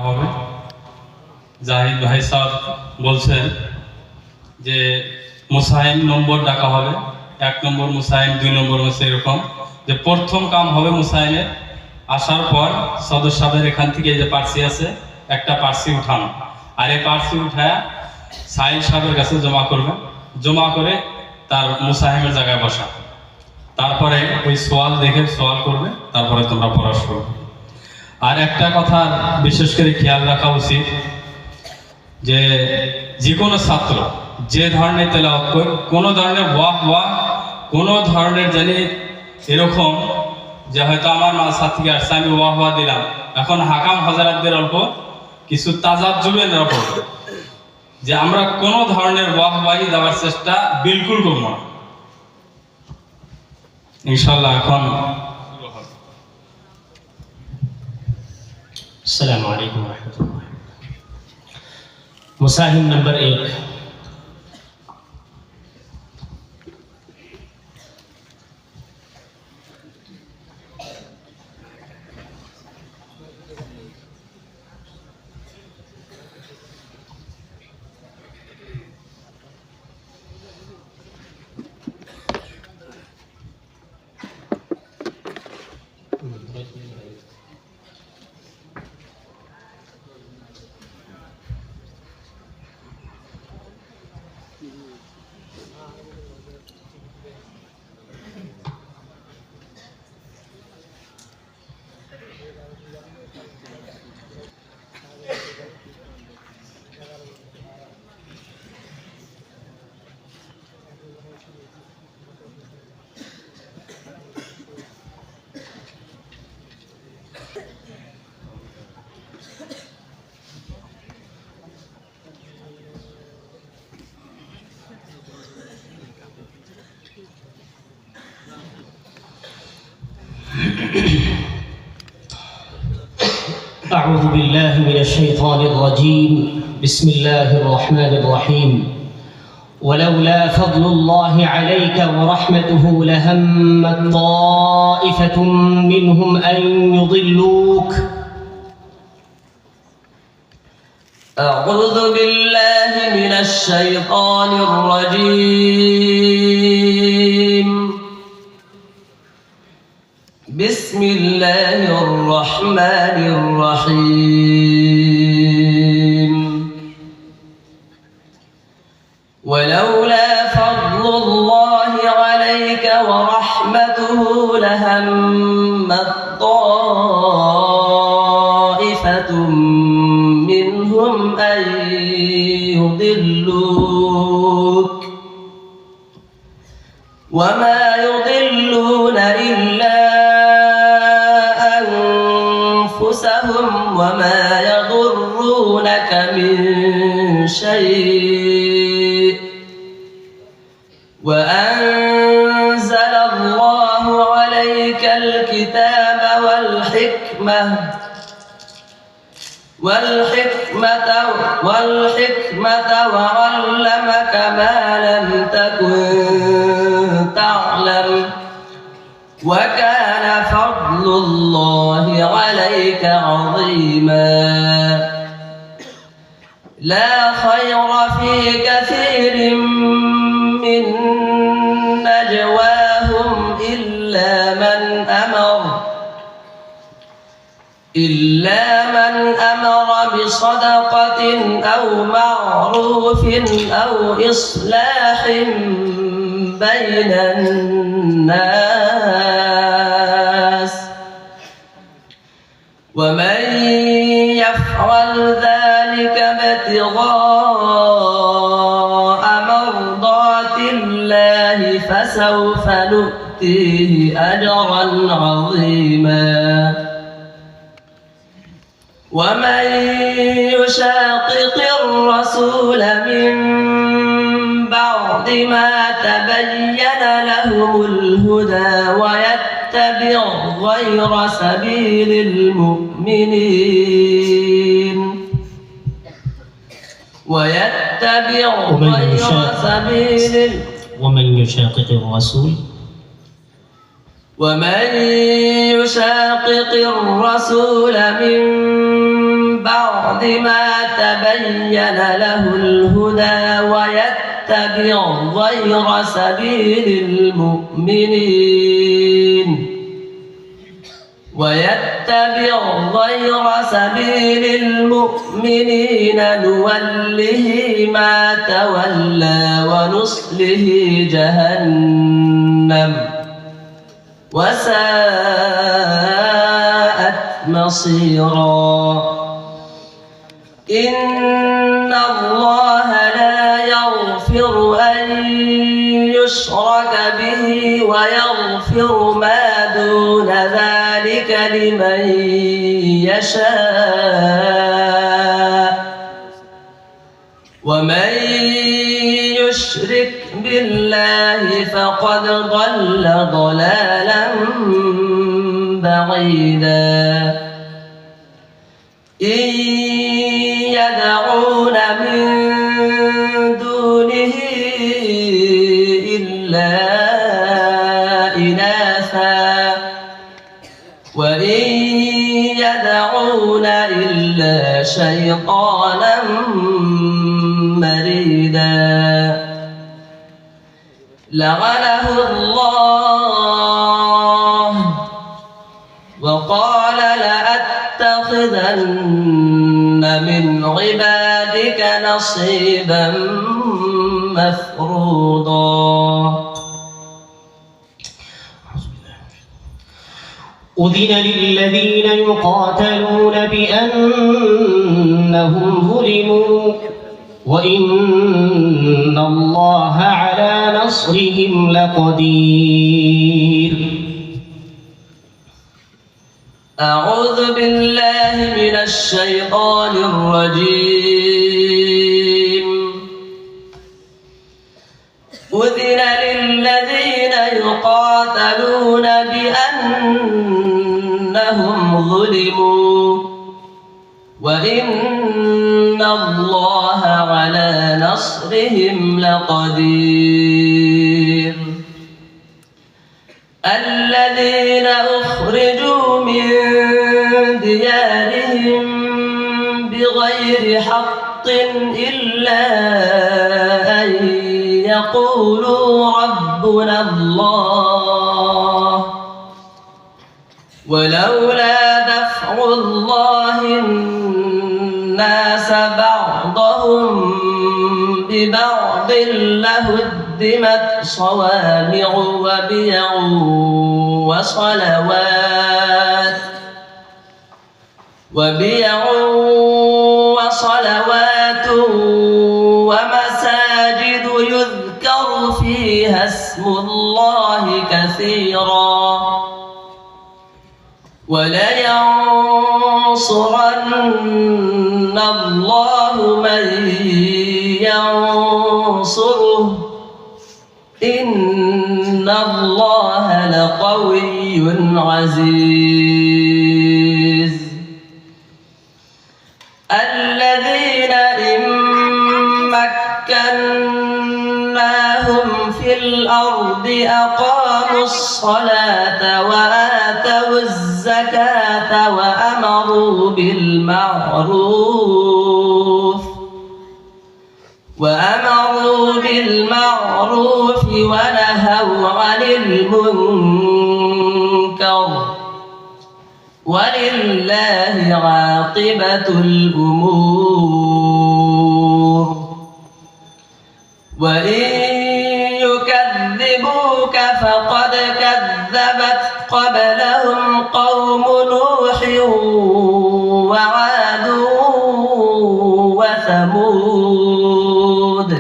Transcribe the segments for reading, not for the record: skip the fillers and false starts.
হবে জাহিদ ভাই সাহেব বলছেন যে মুসাহিম নম্বর ডাকা হবে, 1 নম্বর মুসাহিম, 2 নম্বর মুসাহিম, এরকম যে প্রথম কাম হবে মুসাহিমের আসার পর সদর সাহেবের এখান থেকে যে পার্সি আছে একটা পার্সি উঠানো, আর এই পার্সি উঠায়া সাহিল সাহেবের কাছে জমা করবে, জমা করে তার মুসাহিমের জায়গায় বসা, তারপরে ওই সোয়াল দেখে সোয়াল করবে, তারপরে তোমরা পড়াশোনা করবে। আর একটা কথা বিশেষ করে খেয়াল রাখা উচিত যে যে কোনো ছাত্র যে ধরনের তেলাওয়াত করে কোনো ধরনের ওয়াহ ওয়াহ কোনো ধরনের জানি এরকম যে হয়তো আমার মাদ্রাসা থেকে আসছে আমি ওয়াহ ওয়াহ দিলাম, এখন হাকাম হাজারাতদের অল্প কিছু তাজাজ্জুবের অল্প যে আমরা কোনো ধরনের ওয়াহ ওয়াহি দেওয়ার চেষ্টা বিলকুল করব না ইনশাআল্লাহ। এখন अस्सलामु अलैकुम वरहमतुल्लाह। मुसाहिम नंबर 1। أعوذ بالله من الشيطان الرجيم. بسم الله الرحمن الرحيم. ولولا فضل الله عليك ورحمته لهمت طائفة منهم أن يضلوك. أعوذ بالله من الشيطان الرجيم. بسم الله الرحمن الرحيم. ولولا فضل الله عليك ورحمته لهمت طائفة منهم أن يضلوك وما يضلون إلا أنفسهم وما يضرونك من شيء وأنزل الله عليك الكتاب والحكمة وعلمك ما لم تكن تعلم وكان فضل الله عليك عظيما. لا خير في كثير من نجواهم إلا من أمر بصدقة أو معروف أو إصلاح بين الناس ومن يفعل ذلك ابتغاء مرضات الله فسوف نؤتيه أجرا عظيما. ومن يشاقق الرسول من بعد ما تبين لهم الهدى ويتبع غير سبيل المؤمنين ومن يشاقق الرسول ومن يشاقق الرسول من بعد ما تبين له الهدى ويتبع غير سبيل المؤمنين نوله ما تولى ونصله جهنم وساءت مصيرا إن الله لا يغفر أن يشرك به ويغفر ما دون ذلك لمن يشاء ومن يشرك بالله فقد ضل ضلالا بعيدا إن يدعون من دونه إلا إناثا وإن يدعون إلا شيطانا مريدا لعنه الله وقال لأتخذن من عبادك نصيبا مفروضا أذن للذين يقاتلون بأنهم ظلموا وإن الله على نصرهم لقدير. أعوذ بالله من الشيطان الرجيم. أذن للذين يقاتلون بأنهم ظلموا وإن الله على نصرهم لقدير. الذين أخرجوا من ديارهم بغير حق إلا أن يقولوا ربنا الله ولولا دفع الله الناس بعضهم ببعض لهدمت صوامع وبيع وصلوات ومساجد يذكر فيها اسم الله كثيرا ولينصرن الله من ينصره إن الله لقوي عزيز. الذين إن مكناهم في الأرض أقاموا الصلاة وآتوا الزكاة وأمروا بالمعروف ونهوا عن المنكر ولله عاقبة الأمور. وإن يكذبوك فقد كذبت قبلهم قوم نوح وعاد وثمود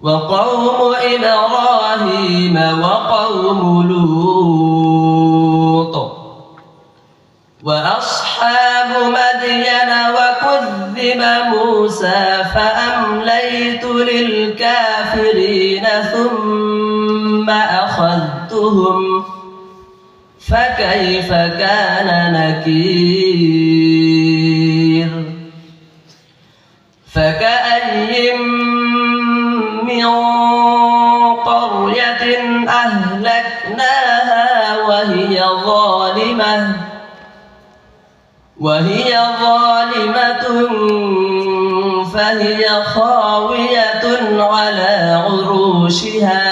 وقوم إبراهيم وقوم لوط وأصحاب مدين وكذب موسى فأمليت للكافرين ثم أخذتهم فكيف كان نكير. فكأي من قرية أهلكناها وهي وهي ظالمة فهي خاوية على عروشها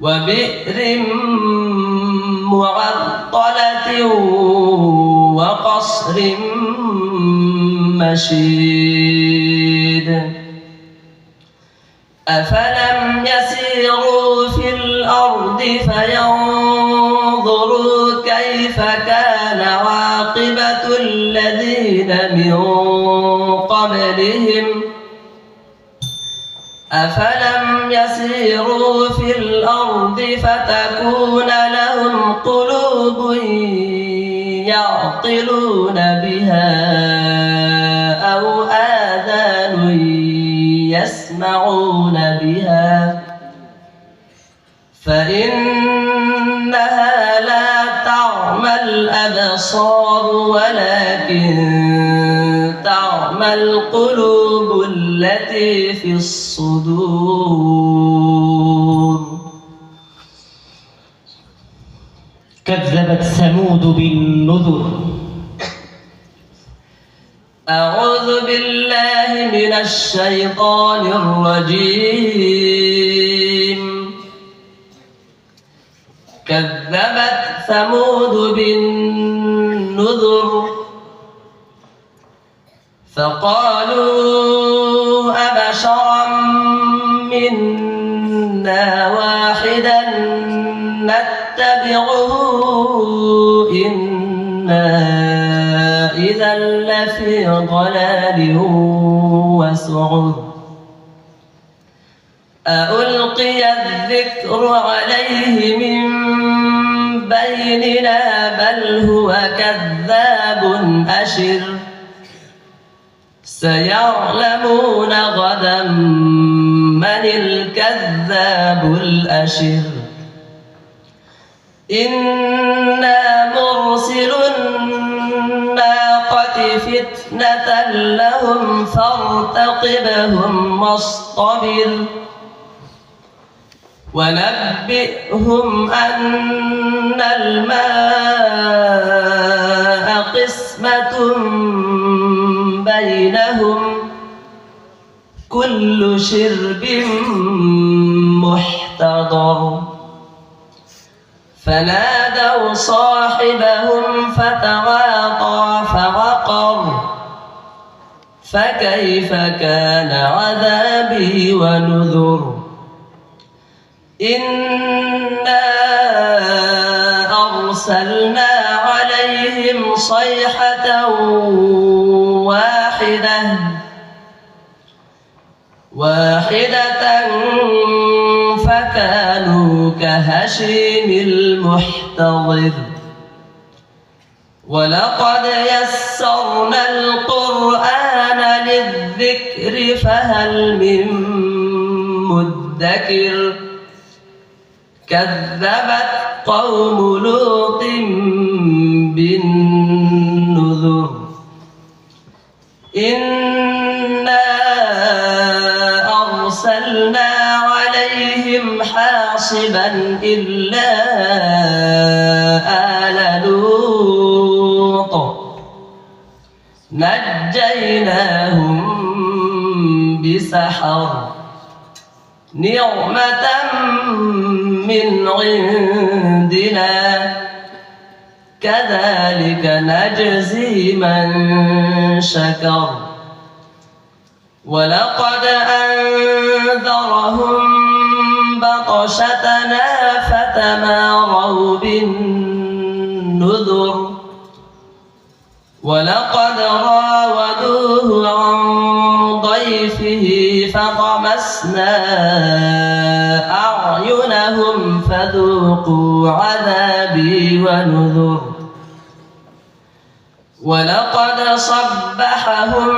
وبئر معطلة وقصر مشيد أفلم يسيروا في الأرض فينظروا كيف كان عاقبة الذين من قبلهم أفلم يسيروا في الأرض فتكون لهم قلوب يعقلون بها أو آذان يسمعون بها فإنها لا تعمى الأبصار ولكن تعمى القلوب التي في الصدور. كذبت ثمود بالنذر. أعوذ بالله من الشيطان الرجيم. كذبت ثمود بالنذر فقالوا أبشرا منا واحدا نتبعه إنا إذا لفي ضلال وسعر. ألقي الذكر عليه من بيننا بل هو كذاب أشر. سيعلمون غدا من الكذاب الأشر. إنا مرسل الناقة فتنة لهم فارتقبهم واصطبر ونبئهم أن الماء قسمة بينهم كل شرب محتضر. فنادوا صاحبهم فتعاطى فعقر فكيف كان عذابي ونذر. إنا أرسلنا عليهم صيحة واحدة فكانوا كهشيم المحتضر. ولقد يسرنا القرآن للذكر فهل من مدكر. كذبت قوم لوط بالنذر. إنا أرسلنا عليهم حاصبا إلا آل لوط نجيناهم بسحر نعمة من عندنا كذلك نجزي من شكر. ولقد أنذرهم بطشتنا فتماروا بالنذر. ولقد راودوه عن ضيفه فطمسنا أعينهم فذوقوا عذابي ونذر. ولقد صبحهم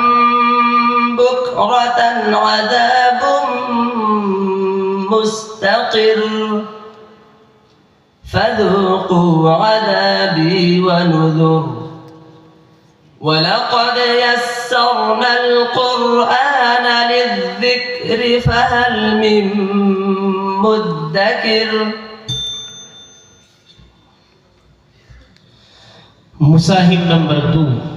بكرة عذاب مستقر فذوقوا عذابي ونذر. ولقد يسرنا القرآن للذكر فهل من مدكر. मुसाहिब नंबर 2